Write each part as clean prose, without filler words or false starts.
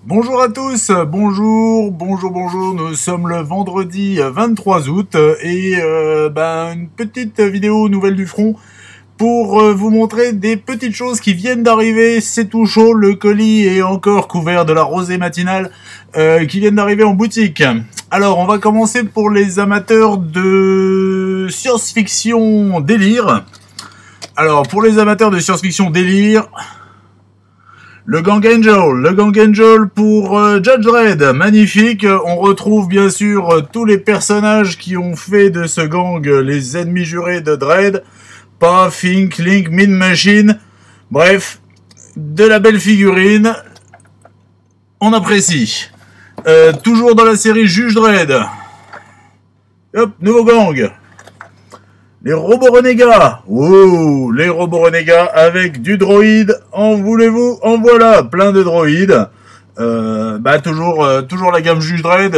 Bonjour à tous, bonjour, nous sommes le vendredi 23 août et une petite vidéo nouvelle du front pour vous montrer des petites choses qui viennent d'arriver. C'est tout chaud, le colis est encore couvert de la rosée matinale qui viennent d'arriver en boutique. Alors on va commencer pour les amateurs de science-fiction délire. Alors pour les amateurs de science-fiction délire... Le Gang Angel pour Judge Dredd, magnifique. On retrouve bien sûr tous les personnages qui ont fait de ce gang les ennemis jurés de Dredd. Pas Fink, Link, Mean Machine. Bref, de la belle figurine. On apprécie. Toujours dans la série Juge Dredd. Hop, nouveau gang. Les robots renégats. Oh, les robots renégats avec du droïde. En voulez-vous? En voilà, plein de droïdes. Toujours la gamme Juge Dredd.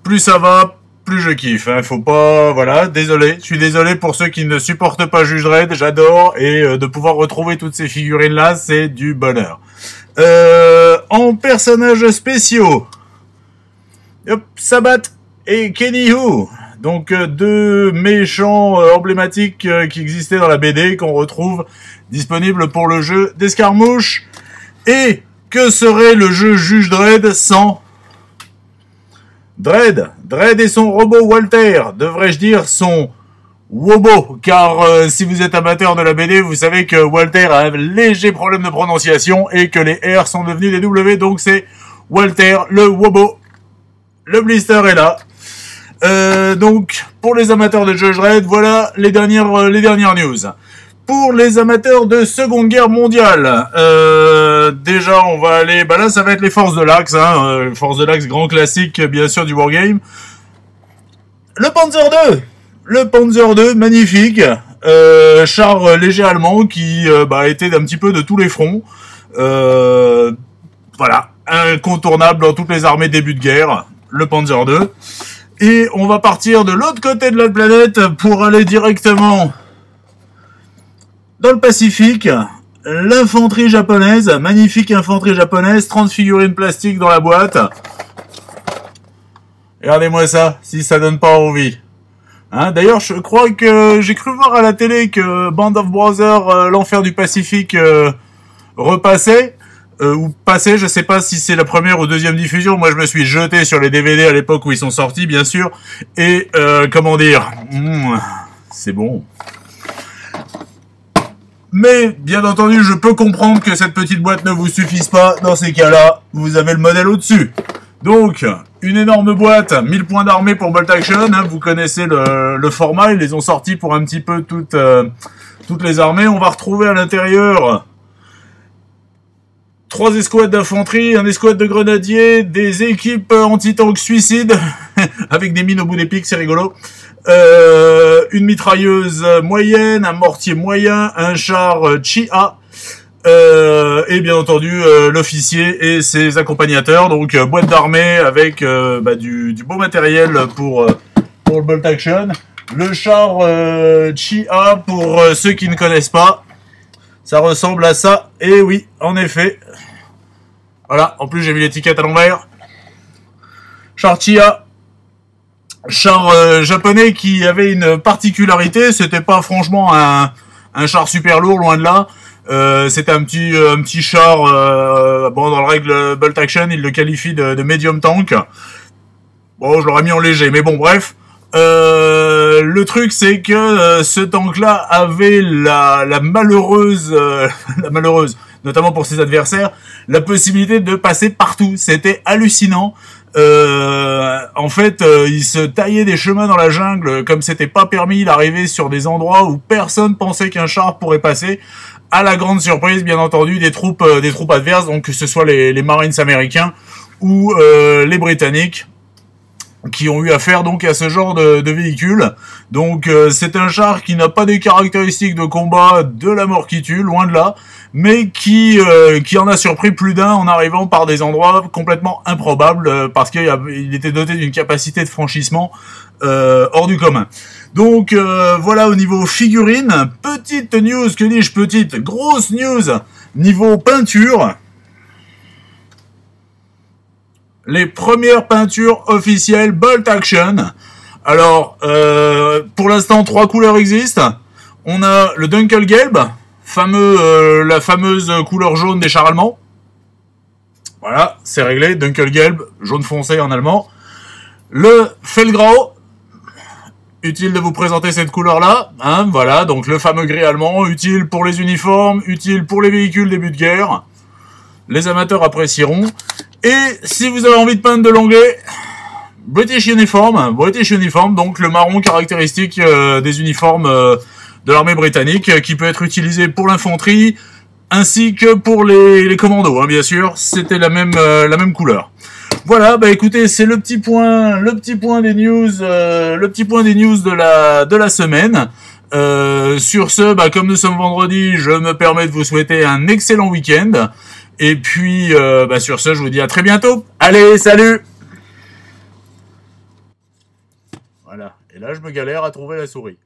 Plus ça va, plus je kiffe. Hein. Faut pas, voilà, désolé. Je suis désolé pour ceux qui ne supportent pas Juge Dredd. J'adore et de pouvoir retrouver toutes ces figurines là, c'est du bonheur. En personnages spéciaux, hop, Sabat et Kenny Hu. Donc deux méchants emblématiques qui existaient dans la BD qu'on retrouve disponible pour le jeu d'escarmouche. Et que serait le jeu Juge Dredd sans Dredd? Dredd et son robot Walter, devrais-je dire son Wobo, car si vous êtes amateur de la BD, vous savez que Walter a un léger problème de prononciation et que les R sont devenus des W, donc c'est Walter le Wobo. Le blister est là. Donc, pour les amateurs de Judge Dredd, voilà les dernières news. Pour les amateurs de Seconde Guerre mondiale, déjà, on va aller... là, ça va être les Forces de l'Axe, hein, Forces de l'Axe, grand classique, bien sûr, du Wargame. Le Panzer II, magnifique. Char léger allemand qui était d'un petit peu de tous les fronts. Voilà, incontournable dans toutes les armées début de guerre, le Panzer II. Et on va partir de l'autre côté de la planète pour aller directement dans le Pacifique. L'infanterie japonaise, magnifique infanterie japonaise, 30 figurines plastiques dans la boîte. Regardez-moi ça, si ça donne pas envie. Hein, d'ailleurs, je crois que j'ai cru voir à la télé que Band of Brothers, l'enfer du Pacifique, repassait. Ou passé, je sais pas si c'est la première ou deuxième diffusion. Moi, je me suis jeté sur les DVD à l'époque où ils sont sortis, bien sûr. Et, comment dire, c'est bon. Mais, bien entendu, je peux comprendre que cette petite boîte ne vous suffise pas. Dans ces cas-là, vous avez le modèle au-dessus. Donc, une énorme boîte, 1000 points d'armée pour Bolt Action. Hein, vous connaissez le format, ils les ont sortis pour un petit peu toutes les armées. On va retrouver à l'intérieur 3 escouades d'infanterie, un escouade de grenadiers, des équipes anti-tank suicides, avec des mines au bout des pics, c'est rigolo. Une mitrailleuse moyenne, un mortier moyen, un char Chia, et bien entendu l'officier et ses accompagnateurs. Donc boîte d'armée avec du beau matériel pour le Bolt Action. Le char Chia, pour ceux qui ne connaissent pas, ça ressemble à ça, et oui, en effet. Voilà, en plus j'ai mis l'étiquette à l'envers. Char Chia, char japonais qui avait une particularité, c'était pas franchement un char super lourd, loin de là. C'était un petit char, dans la règle Bolt Action, il le qualifie de medium tank. Bon, je l'aurais mis en léger, mais bon, bref. Le truc c'est que ce tank-là avait la malheureuse, notamment pour ses adversaires, la possibilité de passer partout. C'était hallucinant. En fait, il se taillait des chemins dans la jungle comme c'était pas permis. Il arrivait sur des endroits où personne pensait qu'un char pourrait passer. À la grande surprise, bien entendu, des troupes adverses, donc que ce soit les Marines américains ou les Britanniques, qui ont eu affaire donc à ce genre de véhicule. Donc c'est un char qui n'a pas des caractéristiques de combat de la mort qui tue, loin de là, mais qui en a surpris plus d'un en arrivant par des endroits complètement improbables, parce qu'il était doté d'une capacité de franchissement hors du commun. Donc voilà au niveau figurine. Petite news, que dis-je petite, grosse news niveau peinture. les premières peintures officielles Bolt Action. Alors, pour l'instant, 3 couleurs existent. On a le Dunkelgelb, la fameuse couleur jaune des chars allemands. Voilà, c'est réglé. Dunkelgelb, jaune foncé en allemand. Le Feldgrau, utile de vous présenter cette couleur-là. Hein, voilà, donc le fameux gris allemand, utile pour les uniformes, utile pour les véhicules début de guerre. Les amateurs apprécieront. Et si vous avez envie de peindre de l'anglais, British Uniform, donc le marron caractéristique des uniformes de l'armée britannique, qui peut être utilisé pour l'infanterie, ainsi que pour les commandos, hein, bien sûr, c'était la même couleur. Voilà, bah écoutez, c'est le petit point des news de la semaine. Sur ce, bah comme nous sommes vendredi, je me permets de vous souhaiter un excellent week-end. Et puis, bah sur ce, je vous dis à très bientôt. Allez, salut! Voilà. Et là, je me galère à trouver la souris.